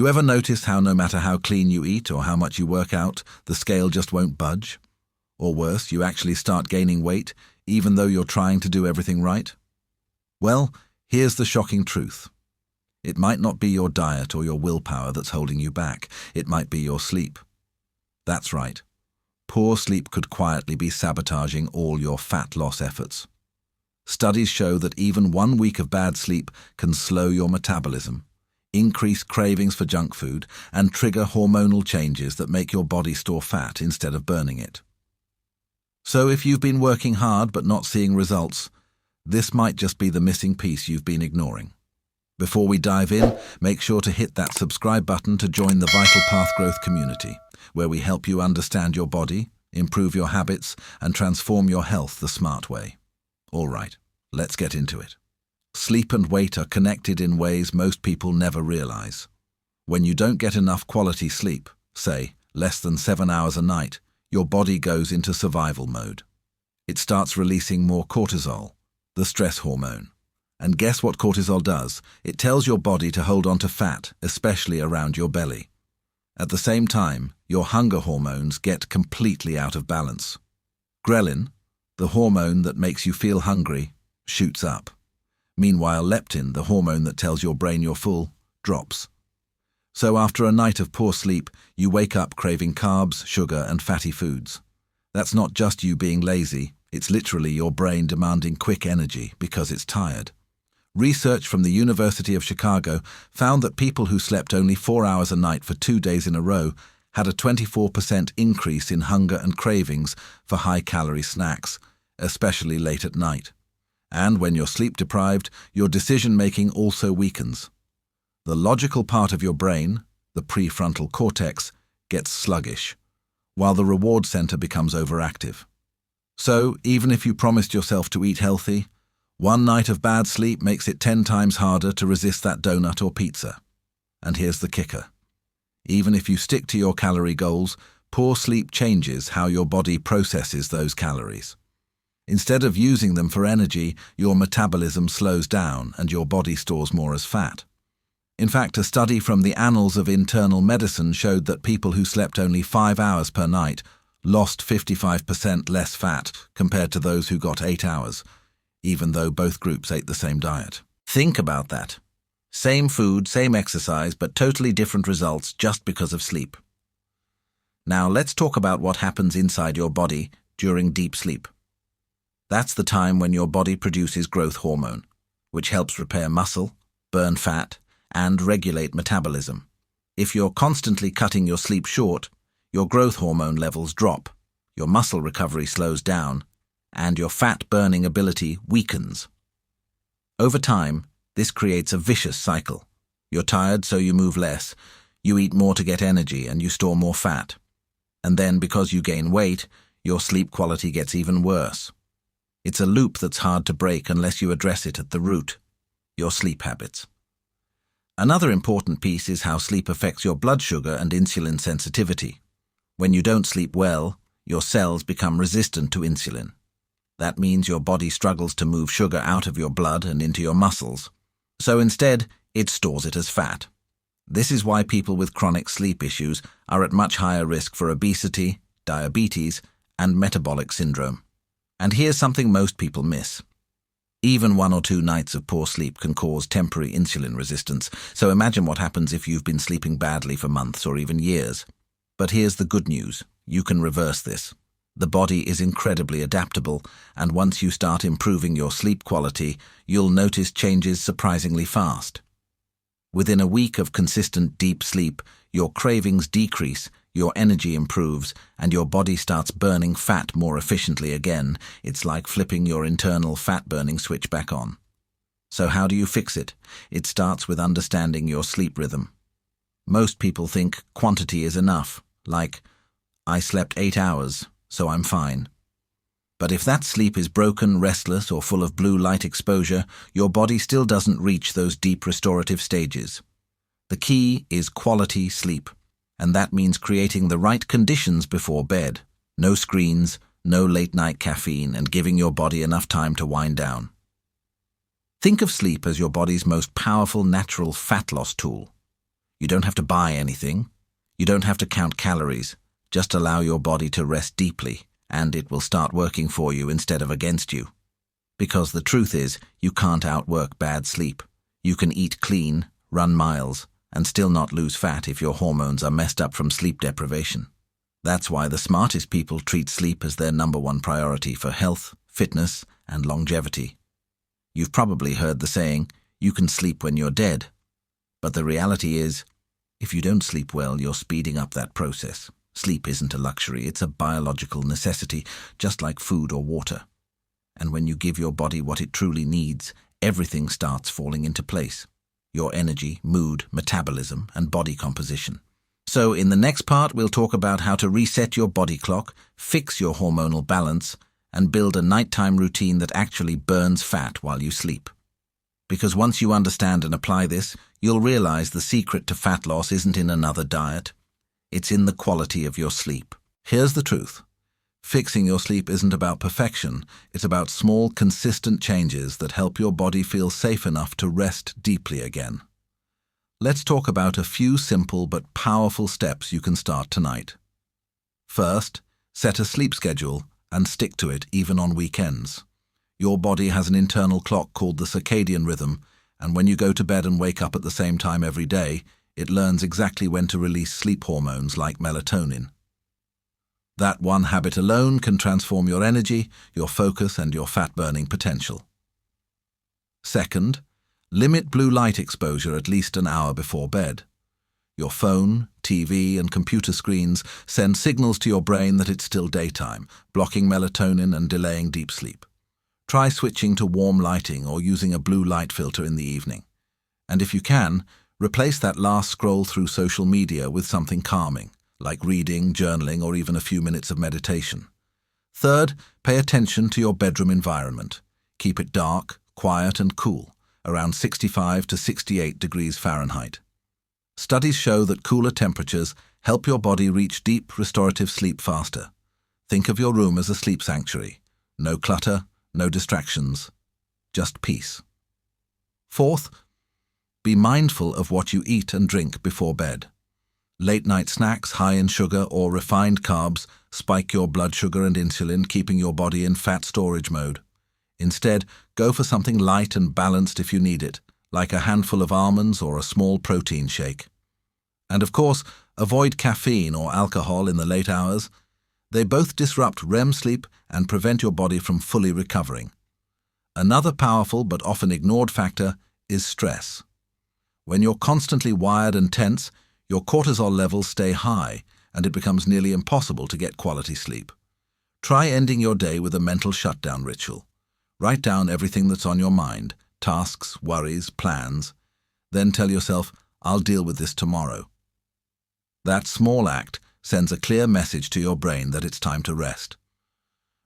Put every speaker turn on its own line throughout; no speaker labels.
You ever notice how no matter how clean you eat or how much you work out, the scale just won't budge? Or worse, you actually start gaining weight, even though you're trying to do everything right? Well, here's the shocking truth. It might not be your diet or your willpower that's holding you back. It might be your sleep. That's right. Poor sleep could quietly be sabotaging all your fat loss efforts. Studies show that even 1 week of bad sleep can slow your metabolism, increase cravings for junk food, and trigger hormonal changes that make your body store fat instead of burning it. So if you've been working hard but not seeing results, this might just be the missing piece you've been ignoring. Before we dive in, make sure to hit that subscribe button to join the Vital Path Growth community, where we help you understand your body, improve your habits, and transform your health the smart way. All right, let's get into it. Sleep and weight are connected in ways most people never realize. When you don't get enough quality sleep, say, less than 7 hours a night, your body goes into survival mode. It starts releasing more cortisol, the stress hormone. And guess what cortisol does? It tells your body to hold on to fat, especially around your belly. At the same time, your hunger hormones get completely out of balance. Ghrelin, the hormone that makes you feel hungry, shoots up. Meanwhile, leptin, the hormone that tells your brain you're full, drops. So after a night of poor sleep, you wake up craving carbs, sugar, and fatty foods. That's not just you being lazy, it's literally your brain demanding quick energy because it's tired. Research from the University of Chicago found that people who slept only 4 hours a night for 2 days in a row had a 24% increase in hunger and cravings for high-calorie snacks, especially late at night. And when you're sleep-deprived, your decision-making also weakens. The logical part of your brain, the prefrontal cortex, gets sluggish, while the reward center becomes overactive. So, even if you promised yourself to eat healthy, 1 night of bad sleep makes it 10 times harder to resist that donut or pizza. And here's the kicker. Even if you stick to your calorie goals, poor sleep changes how your body processes those calories. Instead of using them for energy, your metabolism slows down and your body stores more as fat. In fact, a study from the Annals of Internal Medicine showed that people who slept only 5 hours per night lost 55% less fat compared to those who got 8 hours, even though both groups ate the same diet. Think about that. Same food, same exercise, but totally different results just because of sleep. Now let's talk about what happens inside your body during deep sleep. That's the time when your body produces growth hormone, which helps repair muscle, burn fat, and regulate metabolism. If you're constantly cutting your sleep short, your growth hormone levels drop, your muscle recovery slows down, and your fat-burning ability weakens. Over time, this creates a vicious cycle. You're tired, so you move less. You eat more to get energy, and you store more fat. And then, because you gain weight, your sleep quality gets even worse. It's a loop that's hard to break unless you address it at the root, your sleep habits. Another important piece is how sleep affects your blood sugar and insulin sensitivity. When you don't sleep well, your cells become resistant to insulin. That means your body struggles to move sugar out of your blood and into your muscles. So instead, it stores it as fat. This is why people with chronic sleep issues are at much higher risk for obesity, diabetes, and metabolic syndrome. And here's something most people miss. Even 1 or 2 nights of poor sleep can cause temporary insulin resistance, so imagine what happens if you've been sleeping badly for months or even years. But here's the good news. You can reverse this. The body is incredibly adaptable, and once you start improving your sleep quality, you'll notice changes surprisingly fast. Within a week of consistent deep sleep, your cravings decrease, your energy improves, and your body starts burning fat more efficiently again. It's like flipping your internal fat-burning switch back on. So how do you fix it? It starts with understanding your sleep rhythm. Most people think quantity is enough, like, I slept 8 hours, so I'm fine. But if that sleep is broken, restless, or full of blue light exposure, your body still doesn't reach those deep restorative stages. The key is quality sleep, and that means creating the right conditions before bed. No screens, no late-night caffeine, and giving your body enough time to wind down. Think of sleep as your body's most powerful natural fat loss tool. You don't have to buy anything. You don't have to count calories. Just allow your body to rest deeply, and it will start working for you instead of against you. Because the truth is, you can't outwork bad sleep. You can eat clean, run miles, and still not lose fat if your hormones are messed up from sleep deprivation. That's why the smartest people treat sleep as their #1 priority for health, fitness, and longevity. You've probably heard the saying, you can sleep when you're dead. But the reality is, if you don't sleep well, you're speeding up that process. Sleep isn't a luxury, it's a biological necessity, just like food or water. And when you give your body what it truly needs, everything starts falling into place. Your energy, mood, metabolism, and body composition. So in the next part, we'll talk about how to reset your body clock, fix your hormonal balance, and build a nighttime routine that actually burns fat while you sleep. Because once you understand and apply this, you'll realize the secret to fat loss isn't in another diet. It's in the quality of your sleep. Here's the truth. Fixing your sleep isn't about perfection. It's about small, consistent changes that help your body feel safe enough to rest deeply again. Let's talk about a few simple but powerful steps you can start tonight. First, set a sleep schedule and stick to it even on weekends. Your body has an internal clock called the circadian rhythm, and when you go to bed and wake up at the same time every day, it learns exactly when to release sleep hormones like melatonin. That one habit alone can transform your energy, your focus, and your fat-burning potential. Second, limit blue light exposure at least an hour before bed. Your phone, TV, and computer screens send signals to your brain that it's still daytime, blocking melatonin and delaying deep sleep. Try switching to warm lighting or using a blue light filter in the evening. And if you can, replace that last scroll through social media with something calming, like reading, journaling, or even a few minutes of meditation. Third, pay attention to your bedroom environment. Keep it dark, quiet, and cool, around 65 to 68 degrees Fahrenheit. Studies show that cooler temperatures help your body reach deep, restorative sleep faster. Think of your room as a sleep sanctuary. No clutter, no distractions, just peace. Fourth, be mindful of what you eat and drink before bed. Late-night snacks high in sugar or refined carbs spike your blood sugar and insulin, keeping your body in fat storage mode. Instead, go for something light and balanced if you need it, like a handful of almonds or a small protein shake. And of course, avoid caffeine or alcohol in the late hours. They both disrupt REM sleep and prevent your body from fully recovering. Another powerful but often ignored factor is stress. When you're constantly wired and tense, your cortisol levels stay high, and it becomes nearly impossible to get quality sleep. Try ending your day with a mental shutdown ritual. Write down everything that's on your mind, tasks, worries, plans. Then tell yourself, I'll deal with this tomorrow. That small act sends a clear message to your brain that it's time to rest.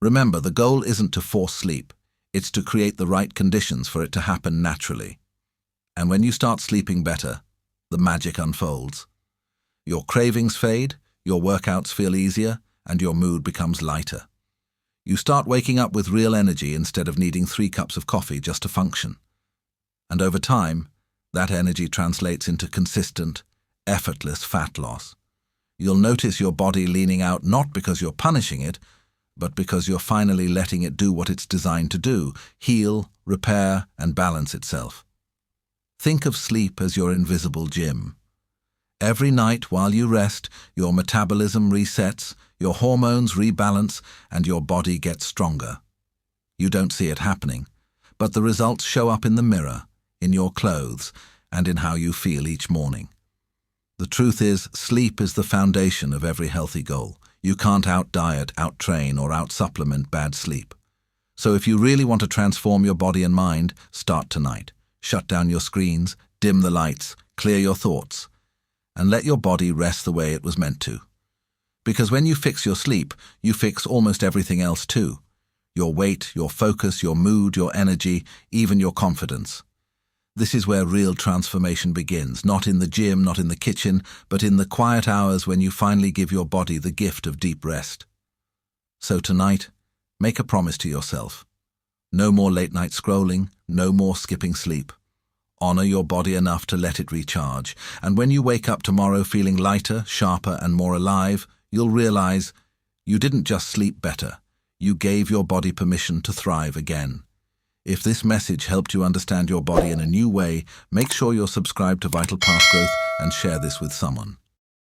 Remember, the goal isn't to force sleep. It's to create the right conditions for it to happen naturally. And when you start sleeping better, the magic unfolds. Your cravings fade, your workouts feel easier, and your mood becomes lighter. You start waking up with real energy instead of needing 3 cups of coffee just to function. And over time, that energy translates into consistent, effortless fat loss. You'll notice your body leaning out not because you're punishing it, but because you're finally letting it do what it's designed to do: heal, repair, and balance itself. Think of sleep as your invisible gym. Every night while you rest, your metabolism resets, your hormones rebalance, and your body gets stronger. You don't see it happening, but the results show up in the mirror, in your clothes, and in how you feel each morning. The truth is, sleep is the foundation of every healthy goal. You can't out-diet, out-train, or out-supplement bad sleep. So if you really want to transform your body and mind, start tonight. Shut down your screens, dim the lights, clear your thoughts, and let your body rest the way it was meant to. Because when you fix your sleep, you fix almost everything else too. Your weight, your focus, your mood, your energy, even your confidence. This is where real transformation begins, not in the gym, not in the kitchen, but in the quiet hours when you finally give your body the gift of deep rest. So tonight, make a promise to yourself. No more late-night scrolling, no more skipping sleep. Honor your body enough to let it recharge, and when you wake up tomorrow feeling lighter, sharper, and more alive, you'll realize you didn't just sleep better, you gave your body permission to thrive again. If this message helped you understand your body in a new way, make sure you're subscribed to Vital Path Growth and share this with someone.